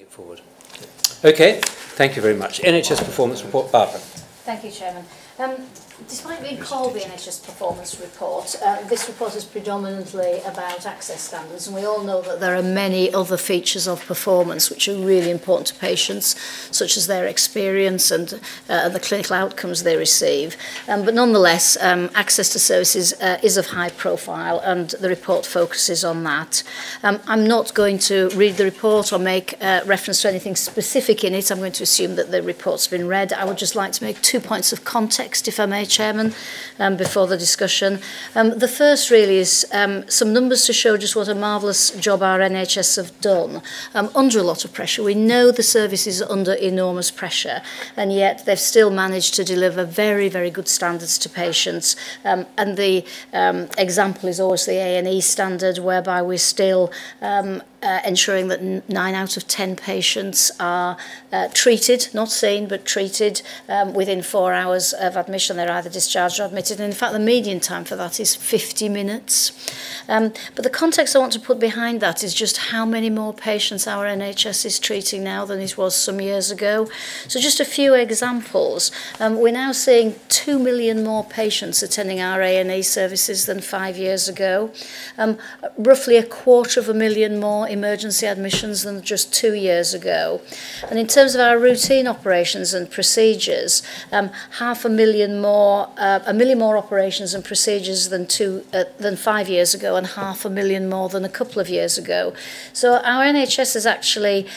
forward. Okay, thank you very much. NHS Performance Report, Barbara. Thank you, Chairman. Despite being called the NHS Performance Report, this report is predominantly about access standards, and we all know that there are many other features of performance which are really important to patients, such as their experience and the clinical outcomes they receive. But nonetheless, access to services is of high profile, and the report focuses on that. I'm not going to read the report or make reference to anything specific in it. I'm going to assume that the report's been read. I would just like to make 2 points of context, if I may, Chairman, before the discussion. The first really is some numbers to show just what a marvellous job our NHS have done under a lot of pressure. We know the service is under enormous pressure, and yet they've still managed to deliver very, very good standards to patients. And the example is always the A&E standard, whereby we're still ensuring that 9 out of 10 patients are treated, not seen, but treated within 4 hours of admission. They're either discharged or admitted. And in fact, the median time for that is 50 minutes. But the context I want to put behind that is just how many more patients our NHS is treating now than it was some years ago. So just a few examples. We're now seeing 2 million more patients attending our A&E services than 5 years ago. Roughly 250,000 more emergency admissions than just 2 years ago. And in terms of our routine operations and procedures, 500,000 more, 1 million more operations and procedures than 5 years ago, and 500,000 more than a couple of years ago. So our NHS is actually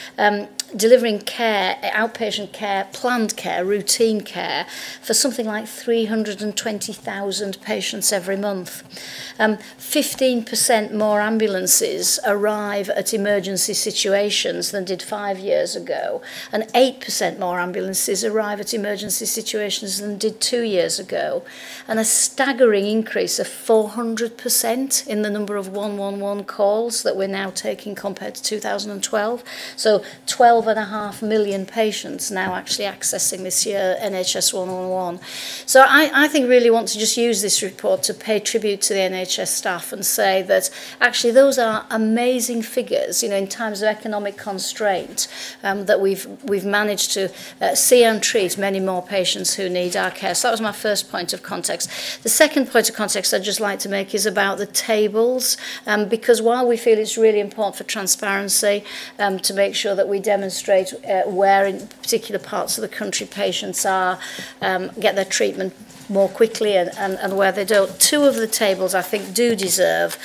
delivering care, outpatient care, planned care, routine care for something like 320,000 patients every month. 15% more ambulances arrive at emergency situations than did 5 years ago, and 8% more ambulances arrive at emergency situations than did 2 years ago, and a staggering increase of 400% in the number of 111 calls that we're now taking compared to 2012. So 12.5 million patients now actually accessing this year NHS 111. So I think really want to just use this report to pay tribute to the NHS staff and say that actually those are amazing figures, you know, in times of economic constraint, that we've managed to see and treat many more patients who need our care. So that was my first point of context. The second point of context I'd just like to make is about the tables, because while we feel it's really important for transparency to make sure that we demonstrate where in particular parts of the country patients are, get their treatment more quickly and where they don't. Two of the tables I think do deserve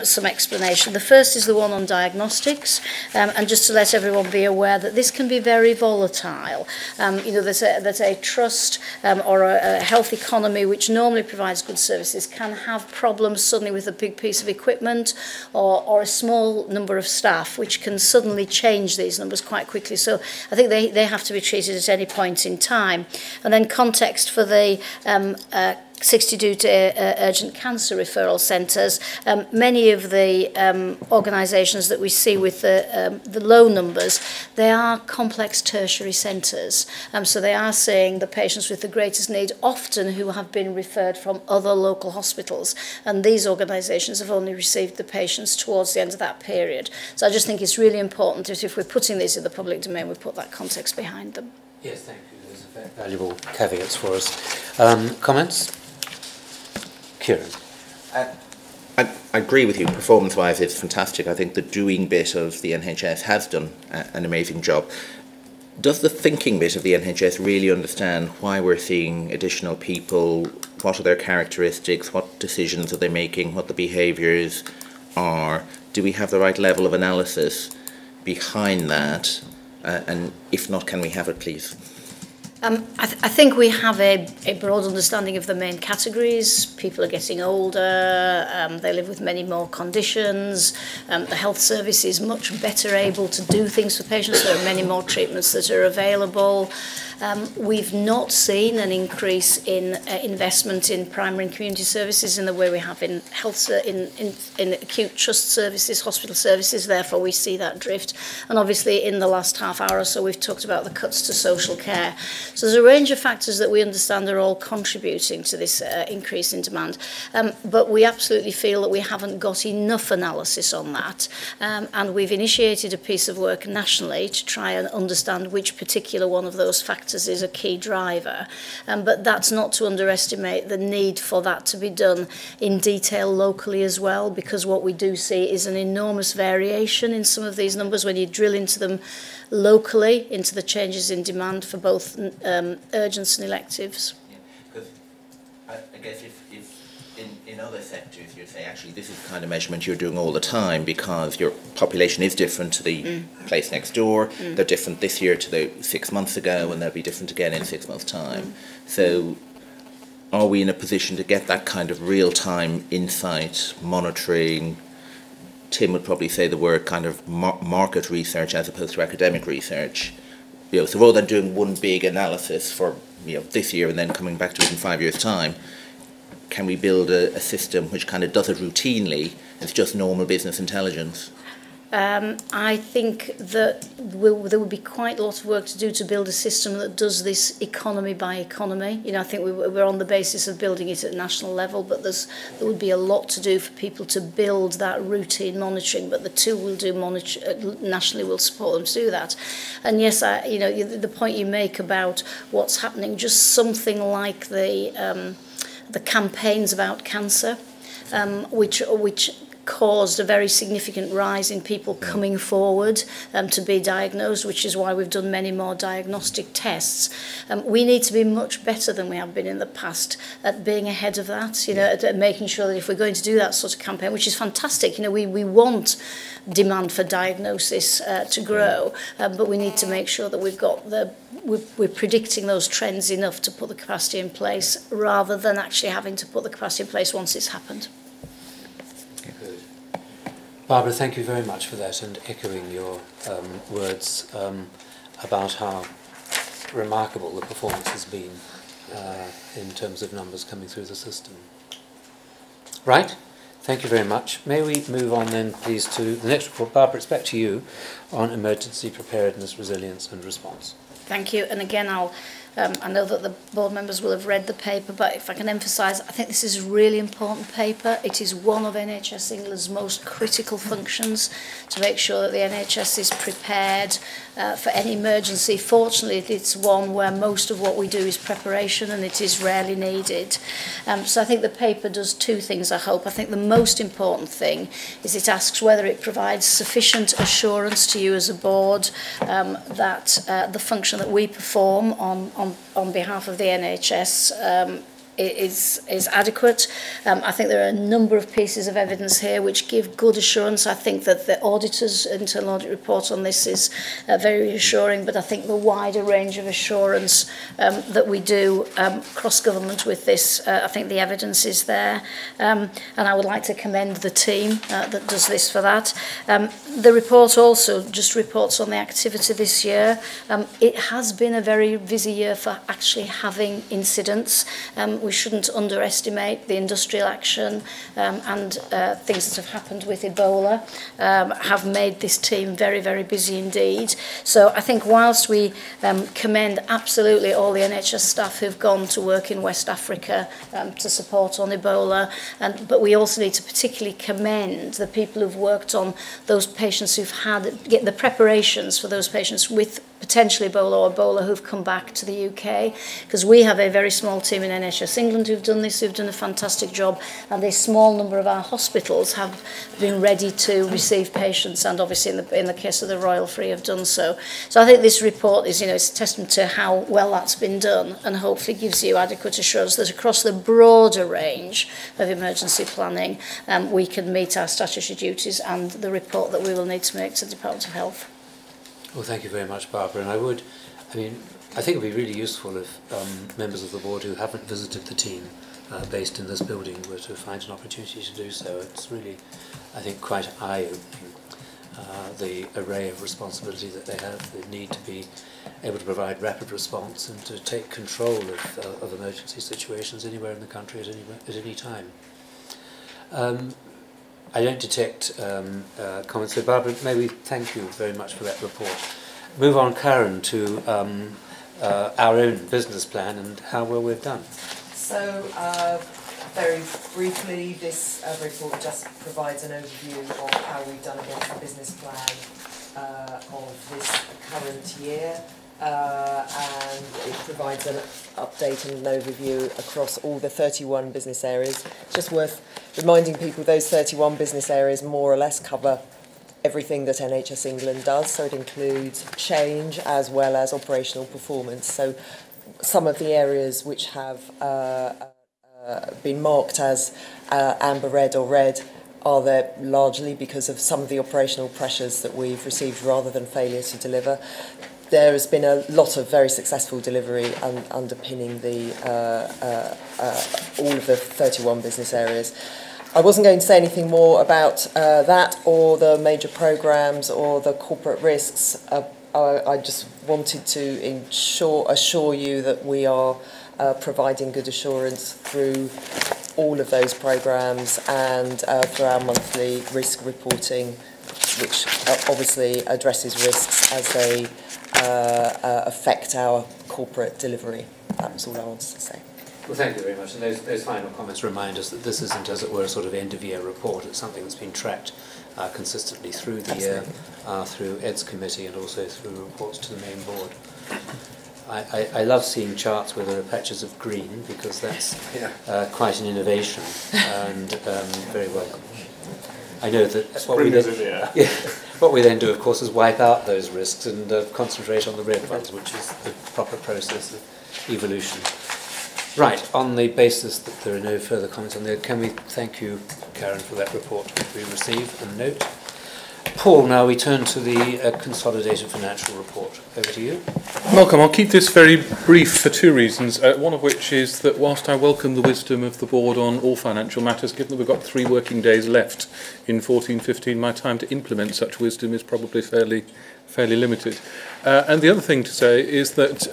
some explanation. The first is the one on diagnostics, and just to let everyone be aware that this can be very volatile. You know, there's a trust or a health economy which normally provides good services can have problems suddenly with a big piece of equipment or a small number of staff, which can suddenly change these numbers quite quickly. So I think they have to be treated at any point in time. And then context for the 62 to urgent cancer referral centres. Many of the organisations that we see with the low numbers, they are complex tertiary centres. So they are seeing the patients with the greatest need, often who have been referred from other local hospitals. And these organisations have only received the patients towards the end of that period. So I just think it's really important that if we're putting these in the public domain, we put that context behind them. Yes, thank you. Those are very valuable caveats for us. Comments? Kieran. I agree with you. Performance-wise, it's fantastic. I think the doing bit of the NHS has done an amazing job. Does the thinking bit of the NHS really understand why we're seeing additional people? What are their characteristics? What decisions are they making? What the behaviours are? Do we have the right level of analysis behind that? And if not, can we have it, please? I think we have a broad understanding of the main categories. People are getting older, they live with many more conditions, the health service is much better able to do things for patients, there are many more treatments that are available. We've not seen an increase in investment in primary and community services in the way we have in health, in acute trust services, hospital services. Therefore, we see that drift. And obviously, in the last half hour or so, we've talked about the cuts to social care. So there's a range of factors that we understand are all contributing to this increase in demand. But we absolutely feel that we haven't got enough analysis on that. And we've initiated a piece of work nationally to try and understand which particular one of those factors is a key driver. But that's not to underestimate the need for that to be done in detail locally as well, because what we do see is an enormous variation in some of these numbers when you drill into them locally, into the changes in demand for both urgents and electives. Yeah, because I guess if in other sectors you'd say actually this is the kind of measurement you're doing all the time because your population is different to the place next door. They're different this year to the 6 months ago, and they'll be different again in 6 months' time. So are we in a position to get that kind of real-time insight, monitoring? Tim would probably say the word kind of market research as opposed to academic research. So rather than doing one big analysis for this year and then coming back to it in 5 years' time, can we build a system which kind of does it routinely? It's just normal business intelligence. I think that there would be quite a lot of work to do to build a system that does this economy by economy. I think we're on the basis of building it at national level, but there would be a lot to do for people to build that routine monitoring. But the tool will do nationally will support them to do that. And yes, the point you make about what's happening, just something like the campaigns about cancer, which caused a very significant rise in people coming forward to be diagnosed, which is why we've done many more diagnostic tests. We need to be much better than we have been in the past at being ahead of that, at making sure that if we're going to do that sort of campaign, which is fantastic, we want demand for diagnosis to grow, but we need to make sure that we're predicting those trends enough to put the capacity in place rather than actually having to put the capacity in place once it's happened. Good. Barbara, thank you very much for that, and echoing your words about how remarkable the performance has been in terms of numbers coming through the system. Right, thank you very much. May we move on then, please, to the next report. Barbara, it's back to you on emergency preparedness, resilience and response. Thank you, and again I know that the board members will have read the paper, but if I can emphasise, I think this is a really important paper. It is one of NHS England's most critical functions to make sure that the NHS is prepared for any emergency. Fortunately, it's one where most of what we do is preparation and it is rarely needed. So I think the paper does two things, I hope. I think the most important thing is it asks whether it provides sufficient assurance to you as a board that the function that we perform on behalf of the NHS is adequate. I think there are a number of pieces of evidence here which give good assurance. I think that the auditor's internal audit report on this is very reassuring, but I think the wider range of assurance that we do cross-government with this, I think the evidence is there. And I would like to commend the team that does this for that. The report also just reports on the activity this year. It has been a very busy year for actually having incidents. We shouldn't underestimate the industrial action and things that have happened with Ebola have made this team very, very busy indeed. So I think whilst we commend absolutely all the NHS staff who've gone to work in West Africa to support on Ebola, but we also need to particularly commend the people who've worked on those patients who've get the preparations for those patients with potentially Ebola or Ebola who've come back to the UK, because we have a very small team in NHS England who've done this, who've done a fantastic job, and a small number of our hospitals have been ready to receive patients, and obviously in the case of the Royal Free have done so. So I think this report is, it's a testament to how well that's been done, and hopefully gives you adequate assurance that across the broader range of emergency planning, we can meet our statutory duties and the report that we will need to make to the Department of Health. Well, thank you very much, Barbara. And I think it would be really useful if members of the board who haven't visited the team based in this building were to find an opportunity to do so. It's really, I think, quite eye-opening. the array of responsibility that they have, the need to be able to provide rapid response and to take control of emergency situations anywhere in the country at any time. I don't detect comments, so Barbara, maybe thank you very much for that report. Move on, Karen, to our own business plan and how well we've done. So, very briefly, this report just provides an overview of how we've done against the business plan of this current year, and it provides an update and an overview across all the 31 business areas. It's just worth reminding people those 31 business areas more or less cover everything that NHS England does, so it includes change as well as operational performance. So some of the areas which have been marked as amber, red or red are there largely because of some of the operational pressures that we've received rather than failure to deliver. There has been a lot of very successful delivery underpinning all of the 31 business areas. I wasn't going to say anything more about that or the major programmes or the corporate risks. I just wanted to assure you that we are providing good assurance through all of those programmes and through our monthly risk reporting, which obviously addresses risks as they affect our corporate delivery. That was all I wanted to say. Well, thank you very much. And those final comments remind us that this isn't, as it were, a sort of end-of-year report. It's something that's been tracked consistently through the year, through Ed's committee and also through reports to the main board. I love seeing charts where there are patches of green because that's quite an innovation and very welcome. I know that what we then do, of course, is wipe out those risks and concentrate on the red ones, which is the proper process of evolution. Right, on the basis that there are no further comments on there, can we thank you, Karen, for that report that we received and note. Paul, now we turn to the consolidated financial report. Over to you. Malcolm, I'll keep this very brief for two reasons, one of which is that whilst I welcome the wisdom of the board on all financial matters, given that we've got 3 working days left in 14-15, my time to implement such wisdom is probably fairly limited. And the other thing to say is that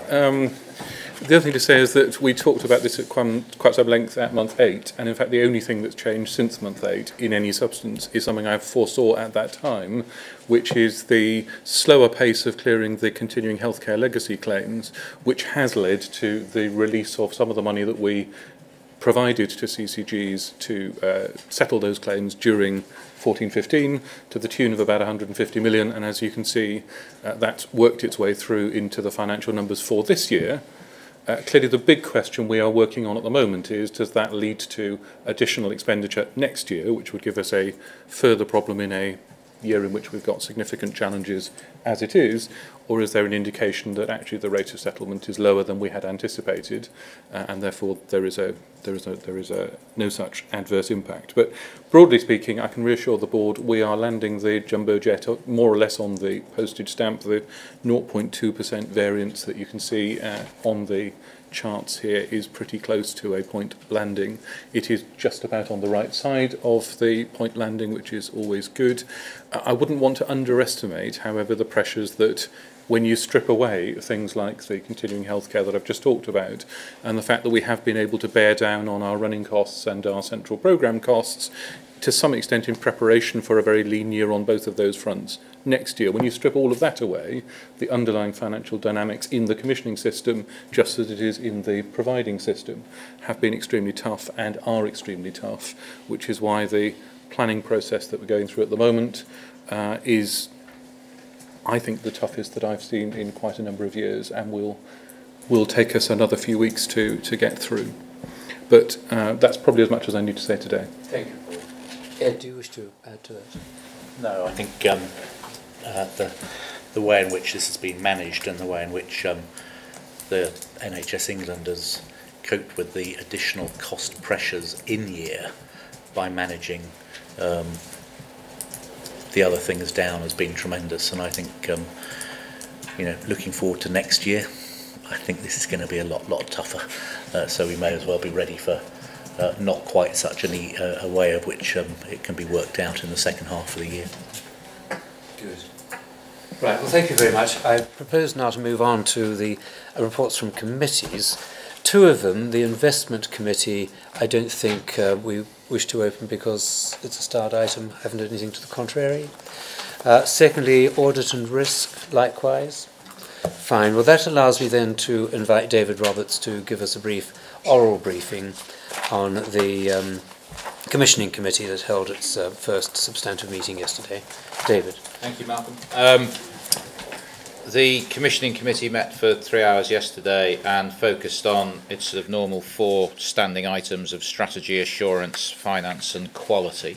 we talked about this at quite some length at month 8, and in fact the only thing that's changed since month 8 in any substance is something I foresaw at that time, which is the slower pace of clearing the continuing healthcare legacy claims, which has led to the release of some of the money that we provided to CCGs to settle those claims during 14-15 to the tune of about 150 million, and as you can see, that's worked its way through into the financial numbers for this year. Clearly the big question we are working on at the moment is, does that lead to additional expenditure next year, which would give us a further problem in a year in which we've got significant challenges as it is, or is there an indication that actually the rate of settlement is lower than we had anticipated, and therefore there is no such adverse impact. But broadly speaking, I can reassure the board we are landing the jumbo jet more or less on the postage stamp. The 0.2% variance that you can see on the charts here is pretty close to a point landing. It is just about on the right side of the point landing, which is always good. I wouldn't want to underestimate, however, the pressures that when you strip away things like the continuing healthcare that I've just talked about, and the fact that we have been able to bear down on our running costs and our central programme costs, to some extent in preparation for a very lean year on both of those fronts. Next year, when you strip all of that away, the underlying financial dynamics in the commissioning system, just as it is in the providing system, have been extremely tough and are extremely tough, which is why the planning process that we're going through at the moment is, I think, the toughest that I've seen in quite a number of years, and will take us another few weeks to get through. But that's probably as much as I need to say today. Thank you, Paul. Ed, do you wish to add to that? No, I think the way in which this has been managed and the way in which the NHS England has coped with the additional cost pressures in year by managing the other things down has been tremendous. And I think, looking forward to next year, I think this is going to be a lot tougher. So we may as well be ready for not quite such a way of which it can be worked out in the second half of the year. Good. Right, well, thank you very much. I propose now to move on to the reports from committees. Two of them, the Investment Committee, I don't think we wish to open because it's a starred item. I haven't heard anything to the contrary. Secondly, Audit and Risk, likewise. Fine. Well, that allows me then to invite David Roberts to give us a brief oral briefing on the Commissioning Committee that held its first substantive meeting yesterday. David. Thank you, Malcolm. The Commissioning Committee met for 3 hours yesterday and focused on its sort of normal 4 standing items of strategy, assurance, finance and quality.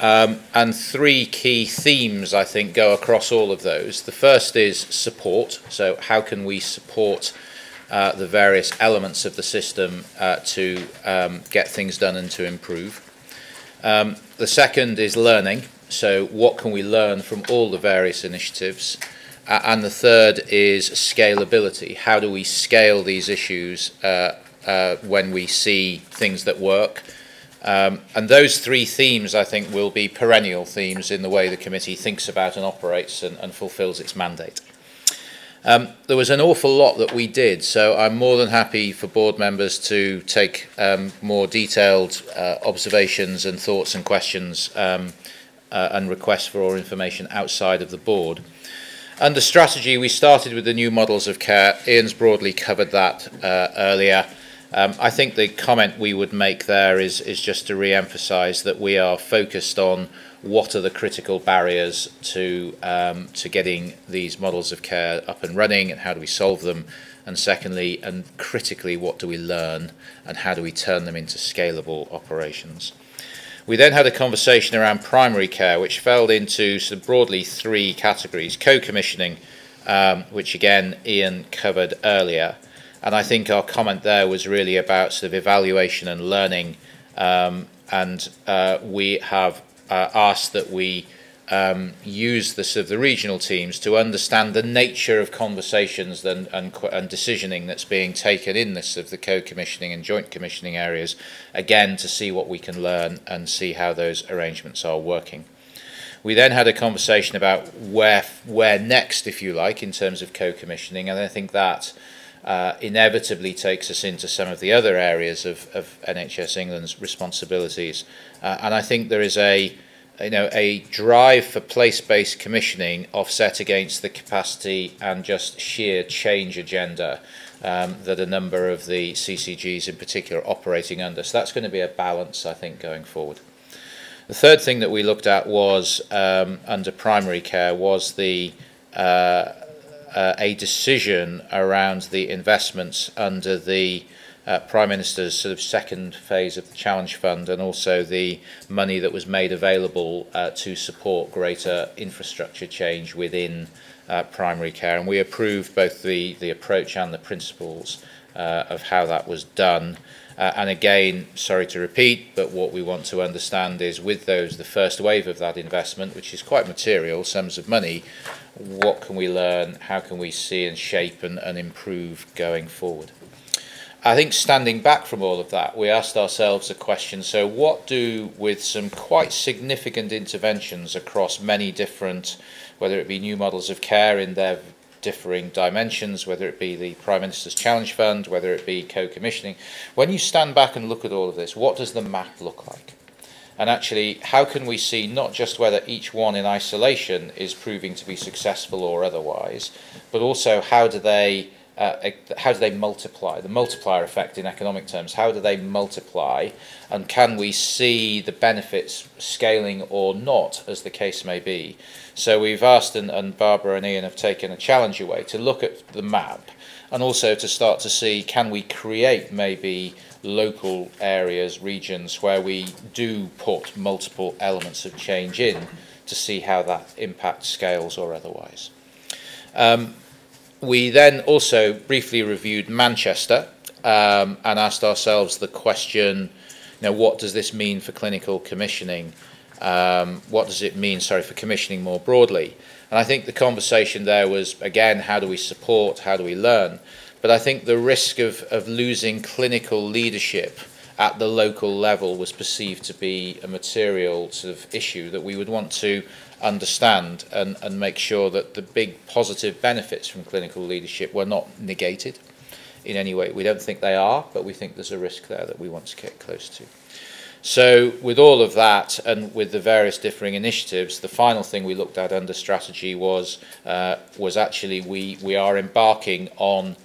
And 3 key themes, I think, go across all of those. The first is support. So how can we support the various elements of the system to get things done and to improve? The second is learning. So what can we learn from all the various initiatives? And the third is scalability. How do we scale these issues when we see things that work? And those 3 themes, I think, will be perennial themes in the way the committee thinks about and operates and fulfills its mandate. There was an awful lot that we did, so I'm more than happy for board members to take more detailed observations and thoughts and questions and requests for more information outside of the board. Under strategy, we started with the new models of care. Ian's broadly covered that earlier. I think the comment we would make there is just to re-emphasise that we are focused on what are the critical barriers to getting these models of care up and running and how do we solve them, and secondly and critically, what do we learn and how do we turn them into scalable operations. We then had a conversation around primary care, which fell into sort of broadly 3 categories. Co-commissioning, which again Ian covered earlier, and I think our comment there was really about sort of evaluation and learning, and we have asked that we use the sort of the regional teams to understand the nature of conversations and decisioning that's being taken in this of the co-commissioning and joint commissioning areas, again to see what we can learn and see how those arrangements are working. We then had a conversation about where next, if you like, in terms of co-commissioning, and I think that inevitably takes us into some of the other areas of NHS England's responsibilities, and I think there is a drive for place-based commissioning offset against the capacity and just sheer change agenda that a number of the CCGs in particular are operating under. So that's going to be a balance, I think, going forward. The third thing that we looked at was under primary care was the a decision around the investments under the Prime Minister's sort of second phase of the Challenge Fund, and also the money that was made available to support greater infrastructure change within primary care. And we approved both the approach and the principles of how that was done. And again, sorry to repeat, but what we want to understand is with those, the first wave of that investment, which is quite material, sums of money, what can we learn, how can we see and shape and improve going forward? I think standing back from all of that, we asked ourselves a question, so what do, with some quite significant interventions across many different, whether it be new models of care in their differing dimensions, whether it be the Prime Minister's Challenge Fund, whether it be co-commissioning, when you stand back and look at all of this, what does the map look like? And actually, how can we see not just whether each one in isolation is proving to be successful or otherwise, but also how do they multiply, the multiplier effect in economic terms, how do they multiply, and can we see the benefits scaling or not, as the case may be. So we've asked, and Barbara and Ian have taken a challenge away to look at the map and also to start to see, can we create maybe local areas, regions where we do put multiple elements of change in to see how that impact scales or otherwise. We then also briefly reviewed Manchester and asked ourselves the question, what does this mean for clinical commissioning? What does it mean, for commissioning more broadly? And I think the conversation there was, again, how do we support, how do we learn? But I think the risk of losing clinical leadership at the local level was perceived to be a material sort of issue that we would want to understand and make sure that the big positive benefits from clinical leadership were not negated in any way. We don't think they are, but we think there's a risk there that we want to get close to. So with all of that and with the various differing initiatives, the final thing we looked at under strategy was actually we are embarking on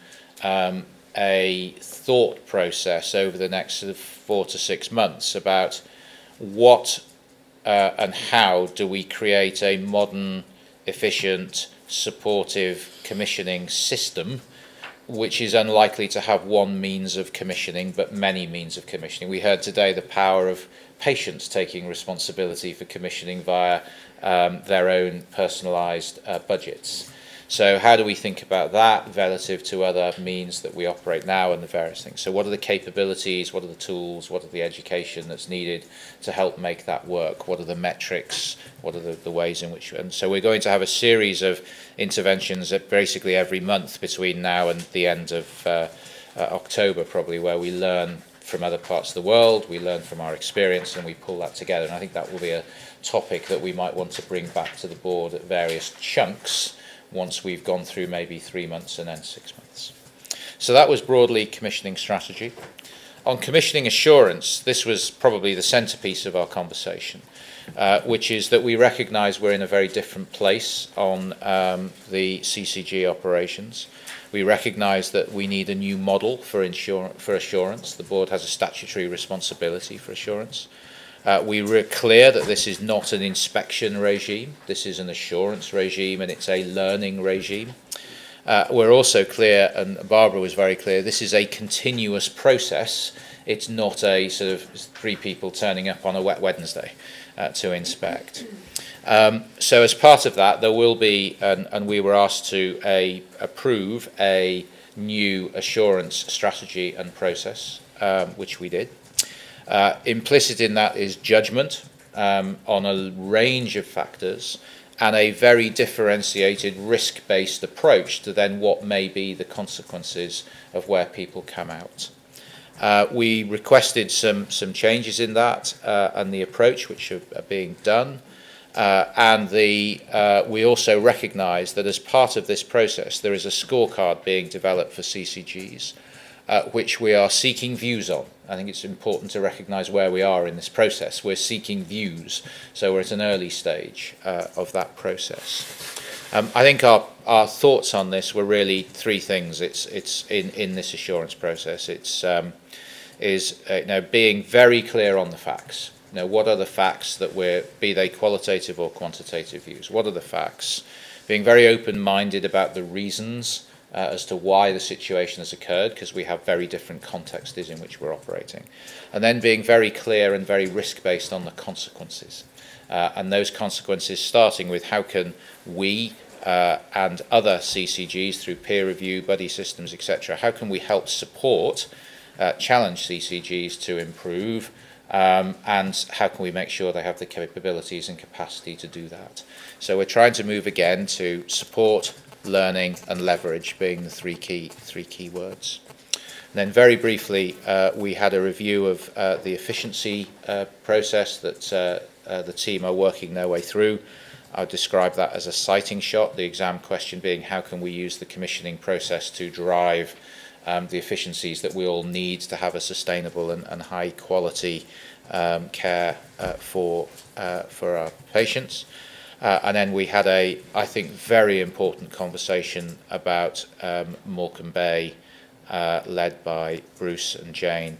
a thought process over the next sort of 4 to 6 months about what and how do we create a modern, efficient, supportive commissioning system which is unlikely to have one means of commissioning but many means of commissioning. We heard today the power of patients taking responsibility for commissioning via their own personalised budgets. So how do we think about that relative to other means that we operate now and the various things? So what are the capabilities, what are the tools, what are the education that's needed to help make that work? What are the metrics, what are the ways in which... And so we're going to have a series of interventions at basically every month between now and the end of October probably, where we learn from other parts of the world, we learn from our experience and we pull that together. And I think that will be a topic that we might want to bring back to the board at various chunks once we've gone through maybe 3 months and then 6 months. So that was broadly commissioning strategy. On commissioning assurance, this was probably the centrepiece of our conversation, which is that we recognise we're in a very different place on the CCG operations. We recognise that we need a new model for assurance. The board has a statutory responsibility for assurance. We were clear that this is not an inspection regime, this is an assurance regime and it's a learning regime. We're also clear, and Barbara was very clear, this is a continuous process. It's not a sort of 3 people turning up on a wet Wednesday to inspect. So as part of that, there will be, and we were asked to approve a new assurance strategy and process, which we did. Implicit in that is judgment on a range of factors and a very differentiated risk-based approach to then what may be the consequences of where people come out. We requested some changes in that and the approach which are being done, and we also recognise that as part of this process there is a scorecard being developed for CCGs which we are seeking views on. I think it's important to recognise where we are in this process. We're seeking views, so we're at an early stage of that process. I think our thoughts on this were really 3 things. It's in this assurance process. It's being very clear on the facts. What are the facts that be they qualitative or quantitative views? What are the facts? Being very open-minded about the reasons as to why the situation has occurred, because we have very different contexts in which we're operating. And then being very clear and very risk-based on the consequences. And those consequences starting with how can we and other CCGs through peer review, buddy systems, etc., how can we help support, challenge CCGs to improve, and how can we make sure they have the capabilities and capacity to do that. So we're trying to move again to support, learning and leverage being the three key words. And then very briefly, we had a review of the efficiency process that the team are working their way through. I would describe that as a sighting shot, the exam question being how can we use the commissioning process to drive the efficiencies that we all need to have a sustainable and high quality care for our patients. And then we had I think, very important conversation about Morecambe Bay, led by Bruce and Jane,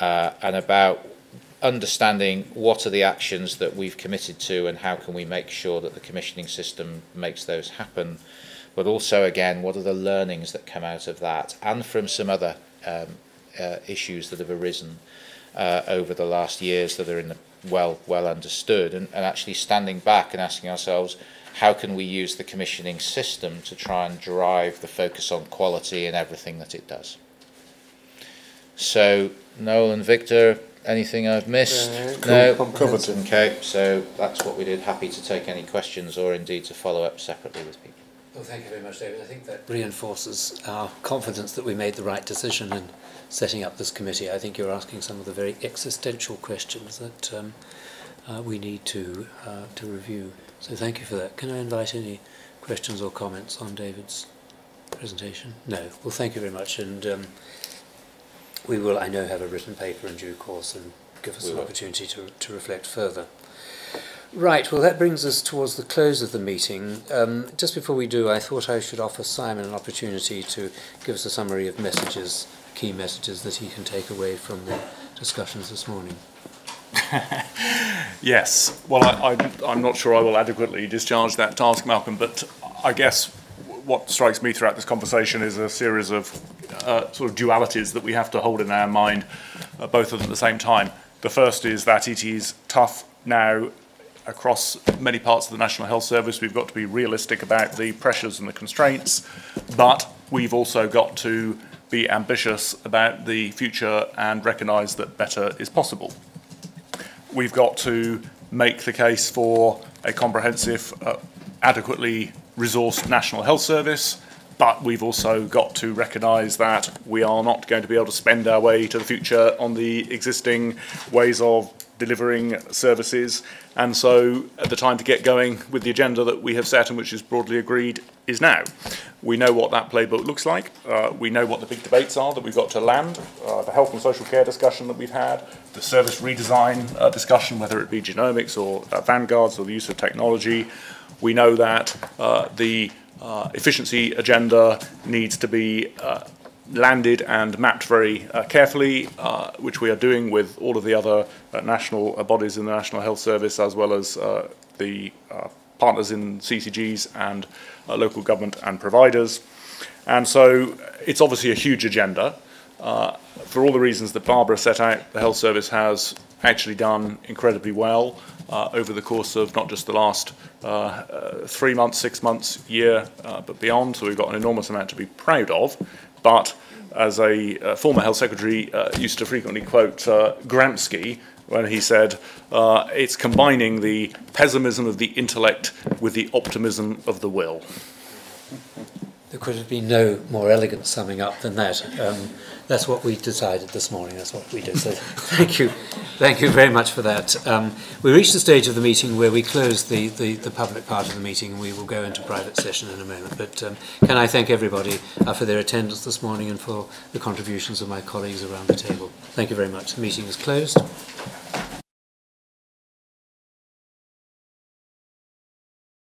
and about understanding what are the actions that we've committed to and how can we make sure that the commissioning system makes those happen. But also, again, what are the learnings that come out of that and from some other issues that have arisen over the last years that are in the well understood, and actually standing back and asking ourselves, how can we use the commissioning system to try and drive the focus on quality in everything that it does. So, Noel and Victor, anything I've missed? No? Covered. Okay, so that's what we did. Happy to take any questions or indeed to follow up separately with people. Well, thank you very much, David. I think that reinforces our confidence that we made the right decision in setting up this committee. I think you're asking some of the very existential questions that we need to review. So thank you for that. Can I invite any questions or comments on David's presentation? No. Well, thank you very much, and we will, I know, have a written paper in due course and give us an opportunity to reflect further. Right, well that brings us towards the close of the meeting. Just before we do, I thought I should offer Simon an opportunity to give us a summary of messages, key messages that he can take away from the discussions this morning. Yes, well I'm not sure I will adequately discharge that task, Malcolm, but I guess what strikes me throughout this conversation is a series of sort of dualities that we have to hold in our mind, both of them at the same time. The first is that it is tough now across many parts of the National Health Service. We've got to be realistic about the pressures and the constraints, but we've also got to be ambitious about the future and recognise that better is possible. We've got to make the case for a comprehensive, adequately resourced National Health Service, but we've also got to recognise that we are not going to be able to spend our way to the future on the existing ways of delivering services, and so the time to get going with the agenda that we have set and which is broadly agreed is now. We know what that playbook looks like. We know what the big debates are that we've got to land, the health and social care discussion that we've had, the service redesign discussion, whether it be genomics or vanguards or the use of technology. We know that the efficiency agenda needs to be landed and mapped very carefully, which we are doing with all of the other national bodies in the National Health Service, as well as the partners in CCGs and local government and providers. And so it's obviously a huge agenda. For all the reasons that Barbara set out, the Health Service has actually done incredibly well over the course of not just the last 3 months, 6 months, year, but beyond. So we've got an enormous amount to be proud of. But as a former health secretary used to frequently quote Gramsci when he said, it's combining the pessimism of the intellect with the optimism of the will. There could have been no more elegant summing up than that. That's what we decided this morning. That's what we did. So thank you very much for that. We reached the stage of the meeting where we close the public part of the meeting, and we will go into private session in a moment. But can I thank everybody for their attendance this morning and for the contributions of my colleagues around the table. Thank you very much. The meeting is closed.